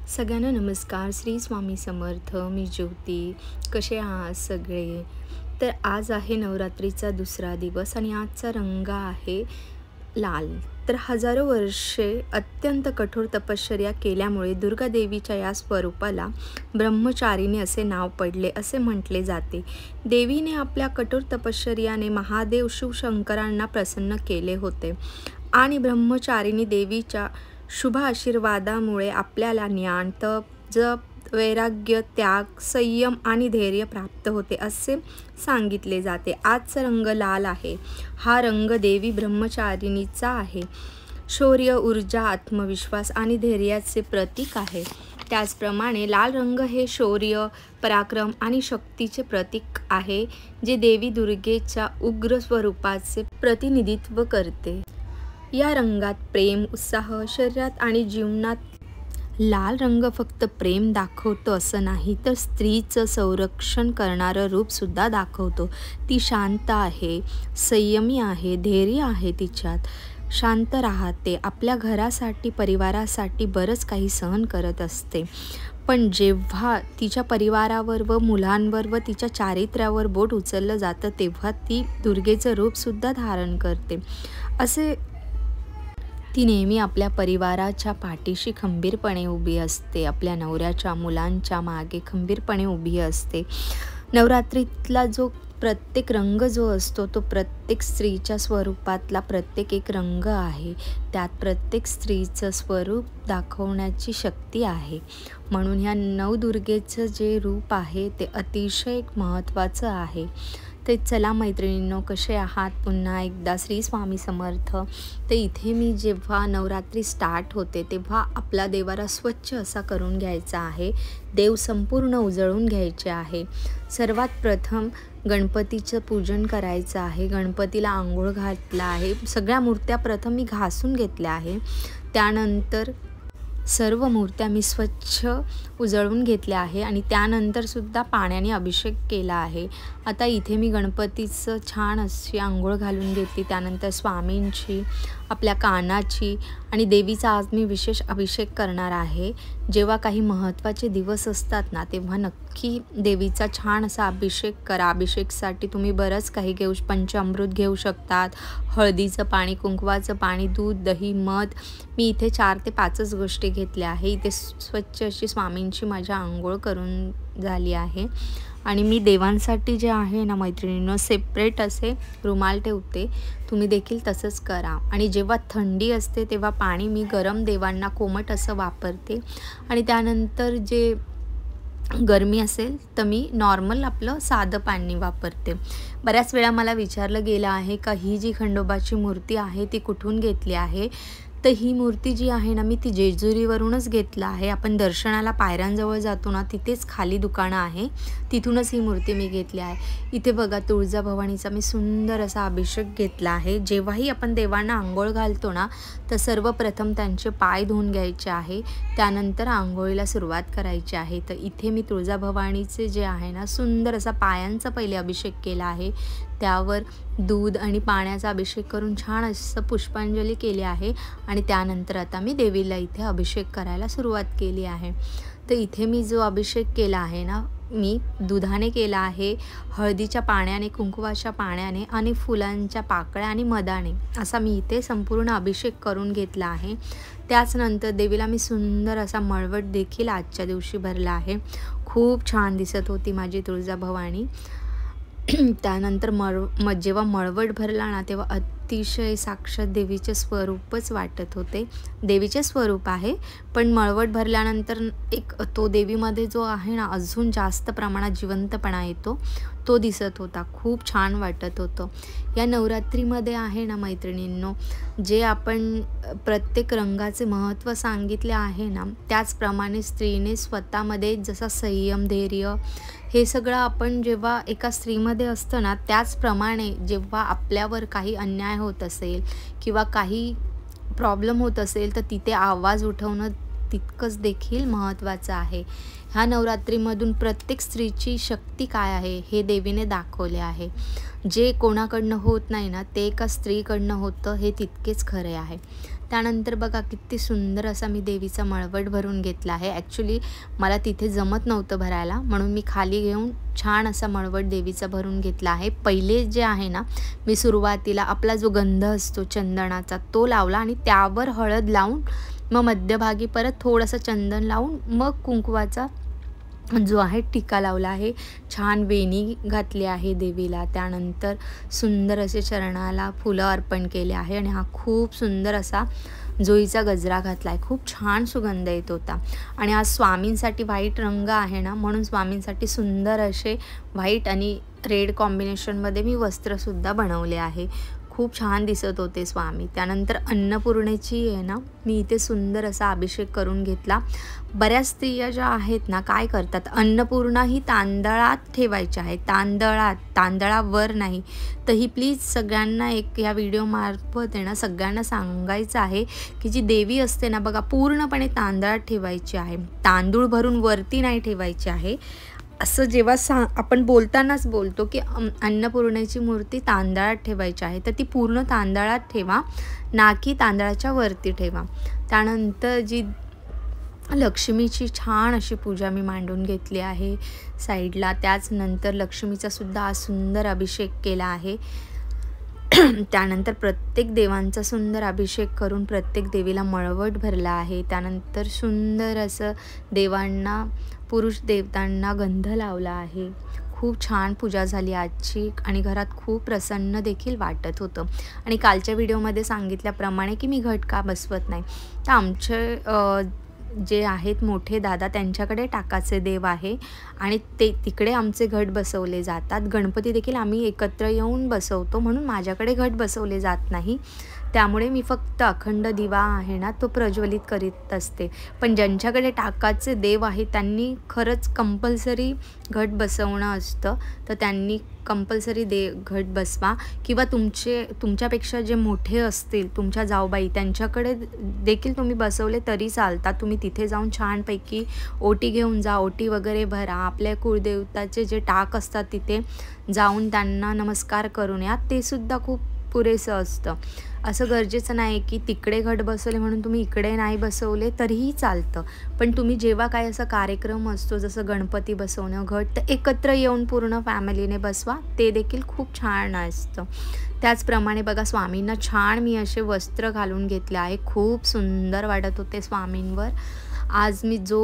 सगळ्यांना नमस्कार. श्री स्वामी समर्थ. मी ज्योती. कसे आहात सगळे? तर आज आहे नवरात्रीचा दुसरा दिवस आणि आजचा रंग आहे लाल. तर हजारो वर्षे अत्यंत कठोर तपश्चर्या केल्यामुळे दुर्गा देवीच्या या स्वरूपाला ब्रह्मचारिणी असे नाव पडले असे म्हटले जाते. देवीने आपल्या कठोर तपश्चर्याने महादेव शिवशंकरांना प्रसन्न केले होते आणि ब्रह्मचारिणी देवीच्या शुभ आशीर्वादामुळे आपल्याला ज्ञान, तप, जप, वैराग्य, त्याग, संयम आणि धैर्य प्राप्त होते असे सांगितले जाते. आजचा रंग लाल आहे. हा रंग देवी ब्रह्मचारिणीचा आहे. शौर्य, ऊर्जा, आत्मविश्वास आणि धैर्याचे प्रतीक आहे. त्याचप्रमाणे लाल रंग हे शौर्य, पराक्रम आणि शक्तीचे प्रतीक आहे, जे देवी दुर्गेच्या उग्र स्वरूपाचे प्रतिनिधित्व करते. या रंगात प्रेम, उत्साह, शरीरात आणि जीवनात. लाल रंग फक्त प्रेम दाखवतो असं नाही, तर स्त्रीचं संरक्षण करणारं रूपसुद्धा दाखवतो. ती शांत आहे, संयमी आहे, धैर्य आहे तिच्यात. शांत राहते, आपल्या घरासाठी, परिवारासाठी बरंच काही सहन करत असते. पण जेव्हा तिच्या परिवारावर व मुलांवर व तिच्या चारित्र्यावर बोट उचललं जातं, तेव्हा ती दुर्गेचं रूपसुद्धा धारण करते. असे ती नेहमी आपल्या परिवाराच्या पाठीशी खंबीरपणे उभी असते. आपल्या नवऱ्याच्या, मुलांच्या मागे खंबीरपणे उभी असते. नवरात्रीतला जो प्रत्येक रंग जो असतो, तो प्रत्येक स्त्रीच्या स्वरूपातला प्रत्येक एक रंग आहे. त्यात प्रत्येक स्त्रीचं स्वरूप दाखवण्याची शक्ती आहे. म्हणून ह्या नवदुर्गेचं जे रूप आहे ते अतिशय महत्त्वाचं आहे. ते चला मैत्रिणींनो, कसे आहात? पुन्हा एकदा श्री स्वामी समर्थ. तर इथे मी जेव्हा नवरात्री स्टार्ट होते तेव्हा आपला देवारा स्वच्छ असा करून घ्यायचा आहे. देव संपूर्ण उजळून घ्यायचे आहे. सर्वात प्रथम गणपतीचं पूजन करायचं आहे. गणपतीला आंघोळ घातला आहे. सगळ्या मूर्त्या प्रथम मी घासून घेतल्या आहे. त्यानंतर सर्व मूर्त्या मी स्वच्छ उजळून घेतल्या आहे आणि त्यानंतरसुद्धा पाण्याने अभिषेक केला आहे. आता इथे मी गणपतीचं छान अशी आंघोळ घालून घेतली. त्यानंतर स्वामींची, आपल्या कानाची आणि देवीचा आज मी विशेष अभिषेक करणार आहे. जेव्हा काही महत्त्वाचे दिवस असतात ना, तेव्हा नक्की देवीचा छान असा अभिषेक करा. अभिषेकसाठी तुम्ही बरंच काही पंचामृत घेऊ शकतात. हळदीचं पाणी, कुंकवाचं पाणी, दूध, दही, मध. मी इथे 4 ते 5च गोष्टी घेतल्या आहे. इथे स्वच्छ अशी स्वामींची माझ्या आंघोळ करून झाली आहे आणि मी देवांसाठी जे आहे ना मैत्रिणींनो, सेपरेट असे रुमाल ठेवते. तुम्ही देखील तसंच करा. आणि जेव्हा थंडी असते तेव्हा पाणी मी गरम देवांना कोमट असं वापरते आणि त्यानंतर जे गरमी असेल तर मी नॉर्मल आपलं साधं पाणी वापरते. बऱ्याच वेळा मला विचारलं गेलं आहे का ही जी खंडोबाची मूर्ती आहे ती कुठून घेतली आहे? तर ही मूर्ती जी आहे ना, मी ती जेजुरीवरूनच घेतलं आहे. आपण दर्शनाला पायऱ्यांजवळ जातो ना, तिथेच खाली दुकानं आहे, तिथूनच ही मूर्ती मी घेतली आहे. इथे बघा, तुळजाभवानीचा मी सुंदर असा अभिषेक घेतला आहे. जेव्हाही आपण देवांना आंघोळ घालतो ना, तर सर्वप्रथम त्यांचे पाय धुवून घ्यायचे आहे. त्यानंतर आंघोळीला सुरुवात करायची आहे. तर इथे मी तुळजाभवानीचे जे आहे ना, सुंदर असा पायांचा पहिले अभिषेक केला आहे. त्यावर दूध आणि पाण्याचा अभिषेक करून छान असं पुष्पांजली केली आहे आणि त्यानंतर आता मी देवीला इथे अभिषेक करायला सुरुवात केली आहे. तर इथे मी जो अभिषेक केला आहे ना, मी दुधाने केला आहे, हळदीच्या पाण्याने, कुंकवाच्या पाण्याने आणि फुलांच्या पाकळ्या आणि मधाने असा मी इथे संपूर्ण अभिषेक करून घेतला आहे. त्याचनंतर देवीला मी सुंदर असा मळवट देखील आजच्या दिवशी भरला आहे. खूप छान दिसत होती माझी तुळजाभवानी. त्यानंतर जेव्हा मळवट भरला ना, तेव्हा अतिशय साक्षात देवीचे स्वरूपच वाटत होते. देवीचे स्वरूप आहे, पण मळवट भरल्यानंतर एक तो देवीमध्ये जो आहे ना, अजून जास्त प्रमाणात जिवंतपणा येतो, तो दिसत होता. खूप छान वाटत होतं. या नवरात्रीमध्ये आहे ना मैत्रिणींनो, जे आपण प्रत्येक रंगाचे महत्त्व सांगितले आहे ना, त्याचप्रमाणे स्त्रीने स्वतःमध्ये जसा संयम, धैर्य हे सगळं आपण जेव्हा एका स्त्रीमध्ये असतं ना, त्याचप्रमाणे जेव्हा आपल्यावर काही अन्याय होत असेल किंवा काही प्रॉब्लेम होत असेल, तर तिथे आवाज उठवणं तितकंच देखील महत्त्वाचं आहे. ह्या नवरात्रीमधून प्रत्येक स्त्रीची शक्ती काय आहे हे देवीने दाखवले आहे. जे कोणाकडनं होत नाही ना, ते एका स्त्रीकडनं होतं हे तितकेच खरे आहे. त्यानंतर बघा किती सुंदर असा मी देवीचा मळवट भरून घेतला आहे. ॲक्च्युली मला तिथे जमत नव्हतं भरायला, म्हणून मी खाली घेऊन छान असा मळवट देवीचा भरून घेतला आहे. पहिले जे आहे ना, मी सुरुवातीला आपला जो गंध असतो चंदनाचा तो लावला आणि त्यावर हळद लावून मग मध्यभागी परत थोडंसं चंदन लावून मग कुंकवाचा जो आहे टिका लावला आहे. छान वेणी घातली आहे देवीला. त्यानंतर सुंदर असे चरणाला फुलं अर्पण केले आहे आणि हा खूप सुंदर असा जुईचा गजरा घातला आहे. खूप छान सुगंध येत होता. आणि आज स्वामींसाठी व्हाईट रंग आहे ना, म्हणून स्वामींसाठी सुंदर असे व्हाईट आणि रेड कॉम्बिनेशनमध्ये मी वस्त्रसुद्धा बनवले आहे. खूप छान दिसत होते स्वामी. त्यानंतर अन्नपूर्णेची आहे ना, मी इथे सुंदर असा अभिषेक करून घेतला. बऱ्याच स्त्रिया ज्या आहेत ना, काय करतात, अन्नपूर्णा ही तांदळात ठेवायची आहे, तांदळावर नाही. तर ही प्लीज सगळ्यांना एक या व्हिडिओमार्फत आहे ना सगळ्यांना सांगायचं आहे की जी देवी असते ना बघा, पूर्णपणे तांदळात ठेवायची आहे, तांदूळ भरून वरती नाही ठेवायची आहे. असं जेव्हा आपण बोलतानाच बोलतो की अन्नपूर्णेची मूर्ती तांदळात ठेवायची आहे, तर ती पूर्ण तांदळात ठेवा, ना की तांदळाच्या वरती ठेवा. त्यानंतर जी लक्ष्मीची छान अशी पूजा मी मांडून घेतली आहे साईडला. त्याचनंतर लक्ष्मीचा सुद्धा आज सुंदर अभिषेक केला आहे. त्यानंतर प्रत्येक देवांचा सुंदर अभिषेक करून प्रत्येक देवीला मळवट भरला आहे. त्यानंतर सुंदर असं देवांना, पुरुष देवतांना गंध लावला आहे. खूप छान पूजा झाली आजची आणि घरात खूप प्रसन्न देखील वाटत होतं. आणि कालच्या व्हिडिओमध्ये सांगितल्याप्रमाणे की मी घट का बसवत नाही, तर आमचे जे आहेत मोठे दादा त्यांच्याकडे टाकाचे देव आहे आणि तिकडे आमचे घट बसवले जातात. गणपती देखील आम्ही एकत्र येऊन बसवतो, म्हणून माझ्याकडे घट बसवले जात नाही. त्यामुळे मी फक्त अखंड दिवा आहे ना तो प्रज्वलित करीत असते. पण ज्यांच्याकडे टाकाचे देव आहे त्यांनी खरंच कंपल्सरी घट बसवणं असतं, तर त्यांनी कंपल्सरी घट बसवा. किंवा तुमच्यापेक्षा जे मोठे असतील, तुमच्या जाऊबाई, त्यांच्याकडे देखील तुम्ही बसवले तरी चालतात. तुम्ही तिथे जाऊन छानपैकी ओटी घेऊन जा, ओटी वगैरे भरा. आपल्या कुळदेवताचे जे टाक असतात तिथे जाऊन त्यांना नमस्कार करून या, ते सुद्धा खूप पुरेसं असतं. असं गरजेचं नाही की तिकडे घट बसवले म्हणून तुम्ही इकडे नाही बसवले तरीही चालतं. पण तुम्ही जेव्हा काही असा कार्यक्रम असतो जसं गणपती बसवणं, घट, तर एकत्र येऊन पूर्ण फॅमिलीने बसवा, ते देखील खूप छान असतं. त्याचप्रमाणे बघा स्वामींना छान मी असे वस्त्र घालून घेतले आहे. खूप सुंदर वाटत होते स्वामींवर. आज मी जो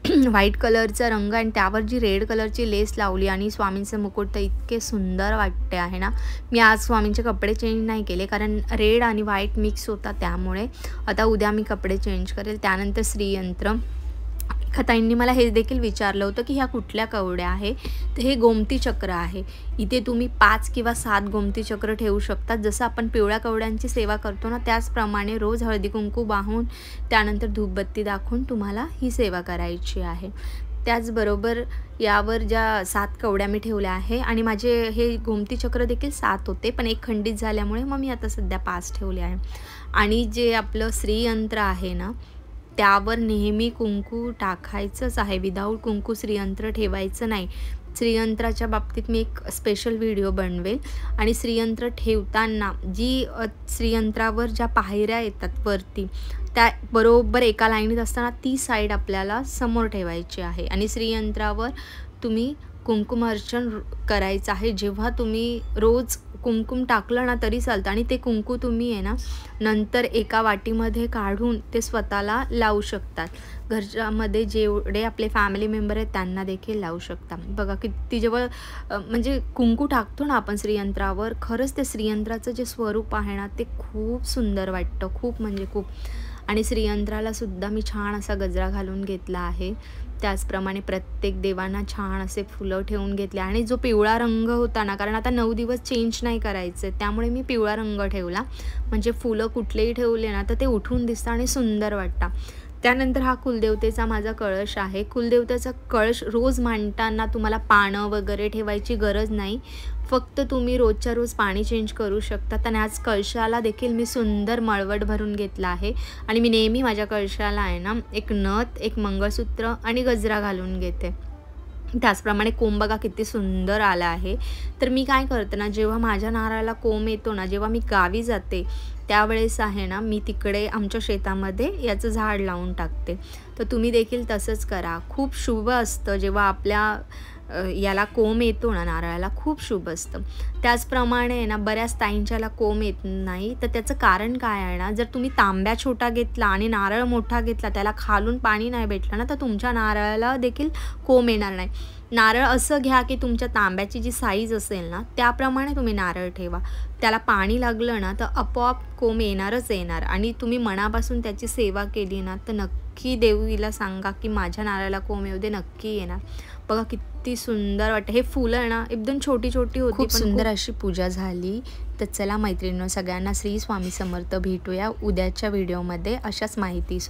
व्हाईट कलरचा रंग आणि त्यावर जी रेड कलरची लेस लावली आणि स्वामींचं मुकुट तर इतके सुंदर वाटते आहे ना. मी आज स्वामींचे कपडे चेंज नाही केले कारण रेड आणि व्हाईट मिक्स होता, त्यामुळे आता उद्या मी कपडे चेंज करेल. त्यानंतर श्रीयंत्र ताईंनी मला हे देखील विचारलं होतं की ह्या कुठल्या कवड्या आहे, तर हे गोमती चक्र आहे. इथे तुम्ही 5 किंवा 7 गोमती चक्र ठेवू शकतात. जसं आपण पिवळ्या कवड्यांची सेवा करतो ना, त्याचप्रमाणे रोज हळदी कुंकू वाहून त्यानंतर धूपबत्ती दाखवून तुम्हाला ही सेवा करायची आहे. त्याचबरोबर यावर ज्या 7 कवड्या मी ठेवल्या आहे आणि माझे हे गोमती चक्र देखील 7 होते, पण एक खंडित झाल्यामुळे मग मी आता सध्या 5 ठेवले आहे. आणि जे आपलं श्रीयंत्र आहे ना, त्यावर नेहमी कुंकू टाकायचंच आहे. विदाऊट कुंकू श्रीयंत्र ठेवायचं नाही. श्रीयंत्राच्या बाबतीत मी एक स्पेशल व्हिडिओ बनवेल. आणि श्रीयंत्र ठेवताना जी श्रीयंत्रावर ज्या पायऱ्या येतात वरती, त्या बरोबर एका लाईनीत असताना ती साईड आपल्याला समोर ठेवायची आहे. आणि श्रीयंत्रावर तुम्ही कुंकुमार्चन करायचं आहे. जेव्हा तुम्ही रोज कुंकुम टाकलं ना तरी चालतं आणि ते कुंकू तुम्ही आहे ना नंतर एका वाटीमध्ये काढून ते स्वतःला लावू शकतात. घरच्यामध्ये जेवढे आपले फॅमिली मेंबर आहेत त्यांना देखील लावू शकता. बघा किती जेव्हा म्हणजे कुंकू टाकतो ना आपण श्रीयंत्रावर, खरंच ते श्रीयंत्राचं जे स्वरूप आहे ना ते खूप सुंदर वाटतं, खूप म्हणजे खूप. आणि श्रीयंत्राला सुद्धा मी छान असा गजरा घालून घेतला आहे. त्याचप्रमाणे प्रत्येक देवांना छान असे फुलं ठेवून घेतले. आणि जो पिवळा रंग होता ना, कारण आता 9 दिवस चेंज नाही करायचे, त्यामुळे मी पिवळा रंग ठेवला. म्हणजे फुलं कुठलेही ठेवले ना तर ते उठून दिसतं आणि सुंदर वाटतं. त्यानंतर हा कुलदेवतेचा माझा कळश आहे. कुलदेवतेचा कळश रोज मांडताना तुम्हाला पानं वगैरे ठेवायची गरज नाही. फक्त तुम्ही रोजच्या रोज पाणी चेंज करू शकता. आणि आज कळशाला देखील मी सुंदर मळवट भरून घेतला आहे. आणि मी नेहमी माझ्या कळशाला आहे ना एक नथ, एक मंगळसूत्र आणि गजरा घालून घेते. त्याचप्रमाणे कोंब बघा किती सुंदर आला आहे. तर मी काय करते ना, जेव्हा माझ्या नारळाला कोंब येतो ना, जेव्हा मी गावी जाते त्यावेळेस आहे ना, मी तिकडे आमच्या शेतामध्ये याचं झाड लावून टाकते. तर तुम्ही देखील तसंच करा. खूप शुभ असतं जेव्हा आपल्या याला कोंब येतो ना, नारळाला खूप शुभ असतं. त्याचप्रमाणे आहे ना, बऱ्याच ताईंच्याला कोंब येत नाही, तर त्याचं कारण काय आहे ना, जर तुम्ही तांब्या छोटा घेतला आणि नारळ मोठा घेतला, त्याला खालून पाणी नाही भेटलं ना, तर तुमच्या नारळाला देखील कोंब येणार नाही. नारळ असं घ्या, की तुमच्या तांब्याची जी साईज असेल ना, त्याप्रमाणे तुम्ही नारळ ठेवा. त्याला पाणी लागलं ना, तर आपोआप कोंब येणारच येणार आणि तुम्ही मनापासून त्याची सेवा केली ना, तर नक्की देवीला सांगा, की माझ्या नारळाला कोंब येऊ दे, नक्की येणार. बघा किती सुंदर वाटतं. हे फुलं आहे ना, एकदम छोटी-छोटी होती, खूप सुंदर अशी पूजा झाली. तर चला मैत्रिणींनो, सगळ्यांना श्री स्वामी समर्थ. भेटूया उद्याच्या व्हिडिओमध्ये अशाच माहिती